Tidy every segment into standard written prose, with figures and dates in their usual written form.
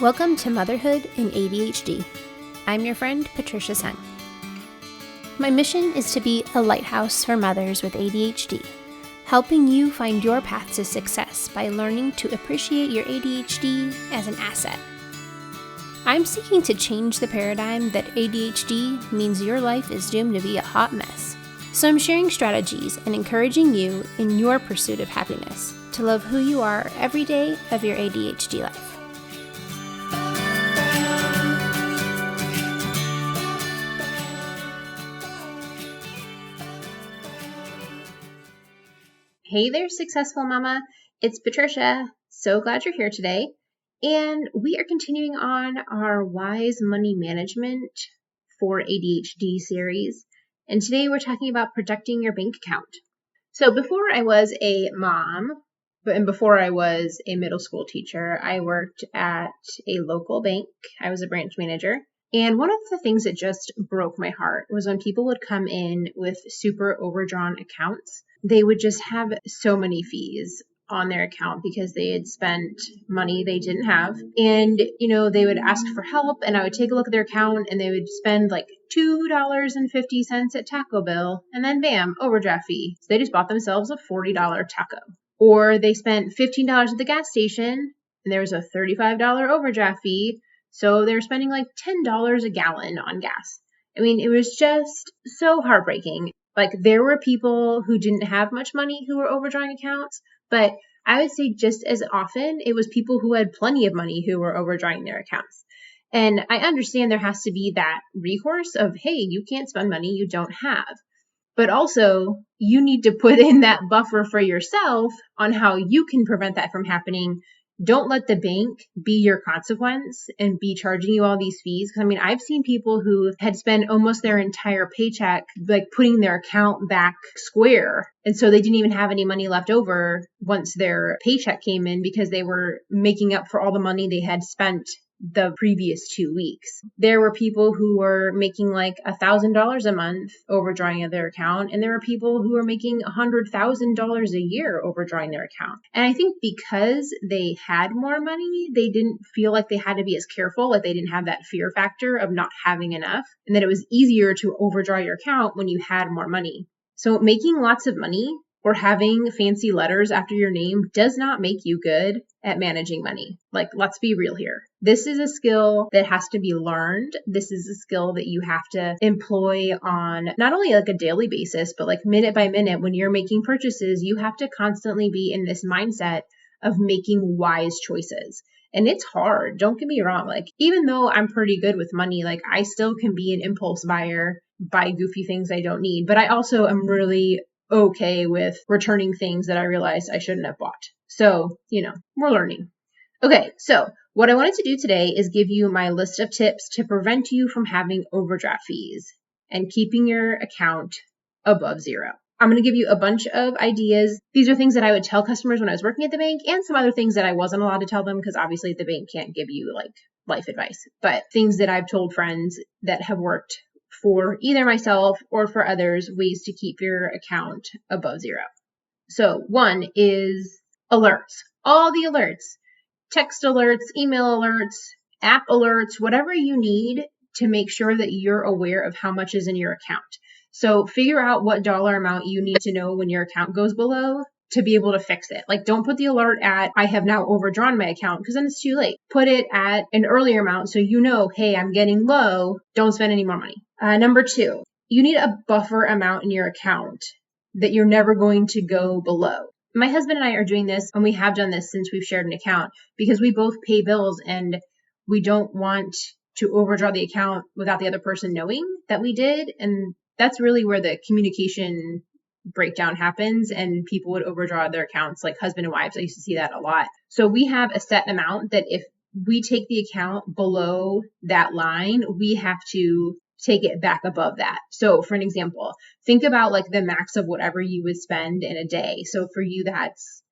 Welcome to Motherhood and ADHD. I'm your friend, Patricia Sen. My mission is to be a lighthouse for mothers with ADHD, helping you find your path to success by learning to appreciate your ADHD as an asset. I'm seeking to change the paradigm that ADHD means your life is doomed to be a hot mess. So I'm sharing strategies and encouraging you in your pursuit of happiness to love who you are every day of your ADHD life. Hey there, successful mama. It's Patricia. So glad you're here today. And we are continuing on our Wise Money Management for ADHD series. And today we're talking about protecting your bank account. So before I was a mom, and before I was a middle school teacher, I worked at a local bank. I was a branch manager. And one of the things that just broke my heart was when people would come in with super overdrawn accounts. They would just have so many fees on their account because they had spent money they didn't have. And, they would ask for help and I would take a look at their account and they would spend like $2.50 at Taco Bell and then bam, overdraft fee. So they just bought themselves a $40 taco. Or they spent $15 at the gas station and there was a $35 overdraft fee. So they're spending like $10 a gallon on gas. I mean, it was just so heartbreaking. Like there were people who didn't have much money who were overdrawing accounts, but I would say just as often it was people who had plenty of money who were overdrawing their accounts. And I understand there has to be that recourse of, hey, you can't spend money you don't have. But also you need to put in that buffer for yourself on how you can prevent that from happening. Don't let the bank be your consequence and be charging you all these fees. Because I've seen people who had spent almost their entire paycheck, like putting their account back square. And so they didn't even have any money left over once their paycheck came in because they were making up for all the money they had spent the previous 2 weeks. There were people who were making like $1,000 a month overdrawing their account. And there were people who were making $100,000 a year overdrawing their account. And I think because they had more money, they didn't feel like they had to be as careful, like they didn't have that fear factor of not having enough, and that it was easier to overdraw your account when you had more money. So making lots of money or having fancy letters after your name does not make you good at managing money. Like, let's be real here. This is a skill that has to be learned. This is a skill that you have to employ on not only like a daily basis, but like minute by minute when you're making purchases, you have to constantly be in this mindset of making wise choices. And it's hard. Don't get me wrong. Like, even though I'm pretty good with money, like I still can be an impulse buyer, buy goofy things I don't need. But I also am really okay with returning things that I realized I shouldn't have bought. So, we're learning. Okay, so what I wanted to do today is give you my list of tips to prevent you from having overdraft fees and keeping your account above zero. I'm going to give you a bunch of ideas. These are things that I would tell customers when I was working at the bank and some other things that I wasn't allowed to tell them because obviously the bank can't give you like life advice, but things that I've told friends that have worked for either myself or for others, ways to keep your account above zero. So one is alerts. All the alerts, text alerts, email alerts, app alerts, whatever you need to make sure that you're aware of how much is in your account. So figure out what dollar amount you need to know when your account goes below to be able to fix it. Like don't put the alert at, I have now overdrawn my account because then it's too late. Put it at an earlier amount so hey, I'm getting low. Don't spend any more money. Number two, you need a buffer amount in your account that you're never going to go below. My husband and I are doing this, and we have done this since we've shared an account because we both pay bills and we don't want to overdraw the account without the other person knowing that we did. And that's really where the communication breakdown happens and people would overdraw their accounts, like husband and wives. I used to see that a lot. So we have a set amount that if we take the account below that line, we have to take it back above that. So for an example, think about like the max of whatever you would spend in a day. So for you, that's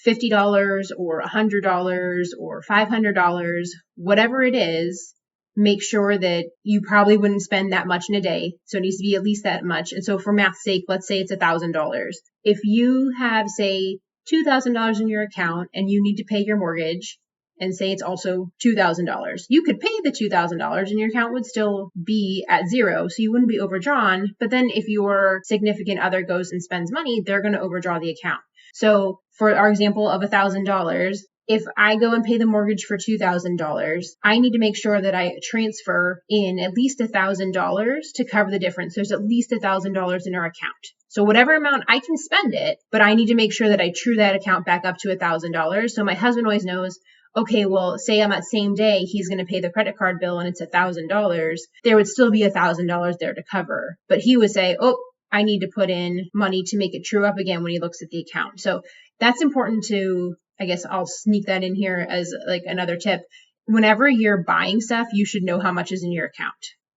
$50 or $100 or $500, whatever it is. Make sure that you probably wouldn't spend that much in a day. So it needs to be at least that much. And so for math's sake, let's say it's $1,000. If you have, say, $2,000 in your account and you need to pay your mortgage and say it's also $2,000. You could pay the $2,000 and your account would still be at zero. So you wouldn't be overdrawn. But then if your significant other goes and spends money, they're going to overdraw the account. So for our example of $1,000, if I go and pay the mortgage for $2,000, I need to make sure that I transfer in at least $1,000 to cover the difference. There's at least $1,000 in our account. So whatever amount I can spend it, but I need to make sure that I true that account back up to $1,000. So my husband always knows, okay, well, say on that same day, he's going to pay the credit card bill and it's $1,000. There would still be $1,000 there to cover. But he would say, oh, I need to put in money to make it true up again when he looks at the account. So that's important to, I guess I'll sneak that in here as like another tip. Whenever you're buying stuff, you should know how much is in your account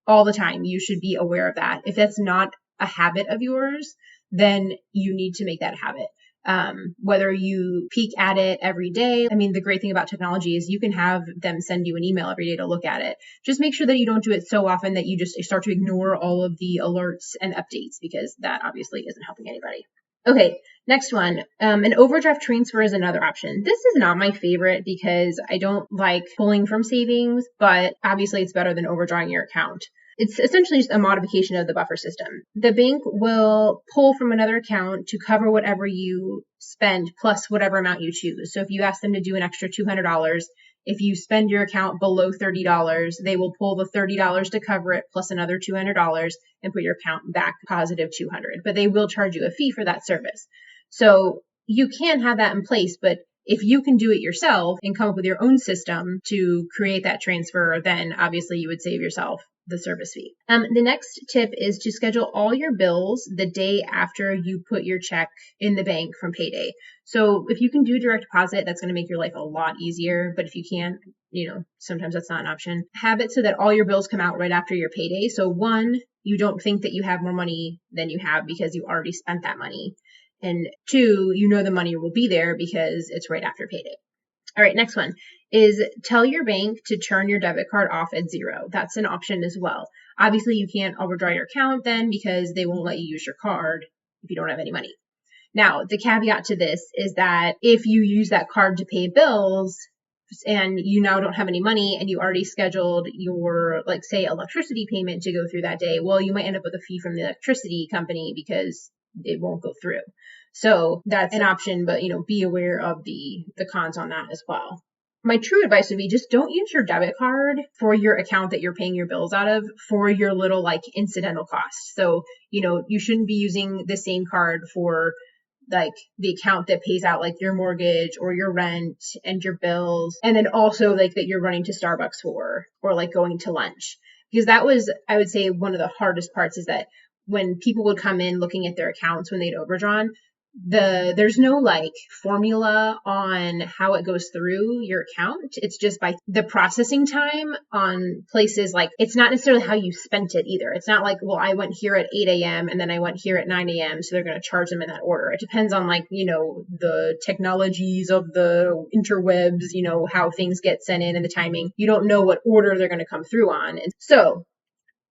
all the time. You should be aware of that. If that's not a habit of yours, then you need to make that a habit. Whether you peek at it every day. I mean, the great thing about technology is you can have them send you an email every day to look at it. Just make sure that you don't do it so often that you just start to ignore all of the alerts and updates, because that obviously isn't helping anybody. Okay, next one. An overdraft transfer is another option. This is not my favorite because I don't like pulling from savings, but obviously it's better than overdrawing your account. It's essentially just a modification of the buffer system. The bank will pull from another account to cover whatever you spend plus whatever amount you choose. So if you ask them to do an extra $200, if you spend your account below $30, they will pull the $30 to cover it plus another $200 and put your account back positive $200. But they will charge you a fee for that service. So you can have that in place, but if you can do it yourself and come up with your own system to create that transfer, then obviously you would save yourself the service fee. The next tip is to schedule all your bills the day after you put your check in the bank from payday. So if you can do direct deposit, that's going to make your life a lot easier. But if you can't, sometimes that's not an option. Have it so that all your bills come out right after your payday. So one, you don't think that you have more money than you have because you already spent that money. And two, the money will be there because it's right after payday. All right, next one is tell your bank to turn your debit card off at zero. That's an option as well. Obviously, you can't overdraw your account then because they won't let you use your card if you don't have any money. Now, the caveat to this is that if you use that card to pay bills and you now don't have any money and you already scheduled your, say, electricity payment to go through that day, well, you might end up with a fee from the electricity company because it won't go through. So that's an option, but be aware of the cons on that as well. My true advice would be just don't use your debit card for your account that you're paying your bills out of for your little incidental costs. So, you shouldn't be using the same card for the account that pays out your mortgage or your rent and your bills. And then also that you're running to Starbucks for, or going to lunch. Because that was, I would say, one of the hardest parts is that when people would come in looking at their accounts when they'd overdrawn, there's no formula on how it goes through your account. It's just by the processing time on places it's not necessarily how you spent it either. It's not well, I went here at 8 a.m. and then I went here at 9 a.m. So they're going to charge them in that order. It depends on the technologies of the interwebs, how things get sent in and the timing. You don't know what order they're going to come through on. And so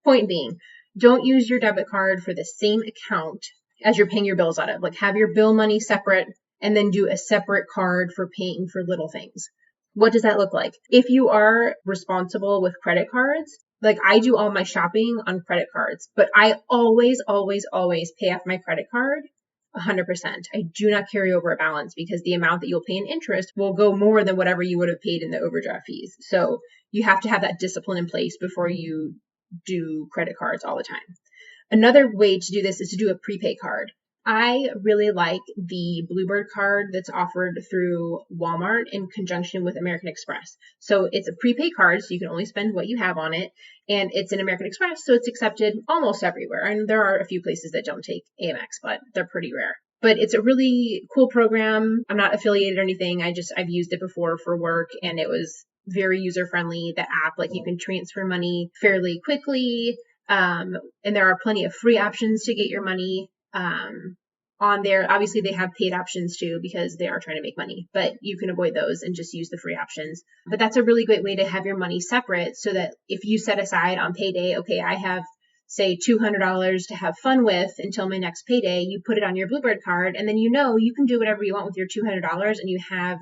point being, don't use your debit card for the same account as you're paying your bills out of. Have your bill money separate and then do a separate card for paying for little things. What does that look like? If you are responsible with credit cards, I do all my shopping on credit cards, but I always, always, always pay off my credit card 100%. I do not carry over a balance because the amount that you'll pay in interest will go more than whatever you would have paid in the overdraft fees. So you have to have that discipline in place before you do credit cards all the time. Another way to do this is to do a prepay card. I really like the Bluebird card that's offered through Walmart in conjunction with American Express. So it's a prepay card, so you can only spend what you have on it. And it's an American Express, so it's accepted almost everywhere. And there are a few places that don't take Amex, but they're pretty rare. But it's a really cool program. I'm not affiliated or anything. I've used it before for work, and it was very user-friendly. The app, you can transfer money fairly quickly. And there are plenty of free options to get your money on there. Obviously, they have paid options too because they are trying to make money, but you can avoid those and just use the free options. But that's a really great way to have your money separate so that if you set aside on payday, okay, I have, say, $200 to have fun with until my next payday, you put it on your Bluebird card, and then you can do whatever you want with your $200 and you have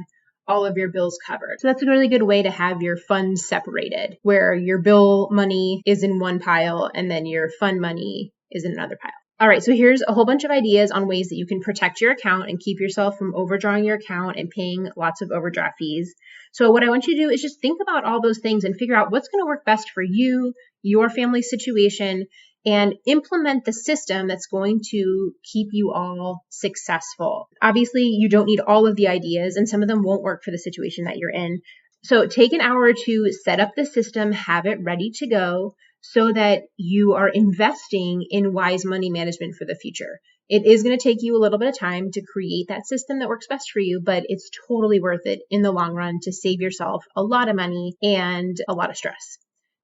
all of your bills covered. So that's a really good way to have your funds separated, where your bill money is in one pile and then your fund money is in another pile. All right, so here's a whole bunch of ideas on ways that you can protect your account and keep yourself from overdrawing your account and paying lots of overdraft fees. So what I want you to do is just think about all those things and figure out what's going to work best for you, your family situation, and implement the system that's going to keep you all successful. Obviously, you don't need all of the ideas, and some of them won't work for the situation that you're in. So take an hour to set up the system, have it ready to go, so that you are investing in wise money management for the future. It is going to take you a little bit of time to create that system that works best for you, but it's totally worth it in the long run to save yourself a lot of money and a lot of stress.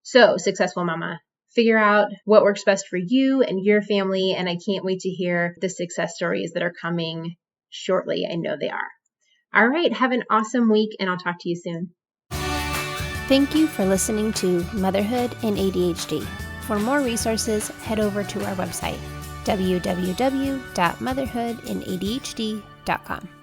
So, successful mama, figure out what works best for you and your family, and I can't wait to hear the success stories that are coming shortly. I know they are. All right, have an awesome week, and I'll talk to you soon. Thank you for listening to Motherhood and ADHD. For more resources, head over to our website, www.motherhoodandadhd.com.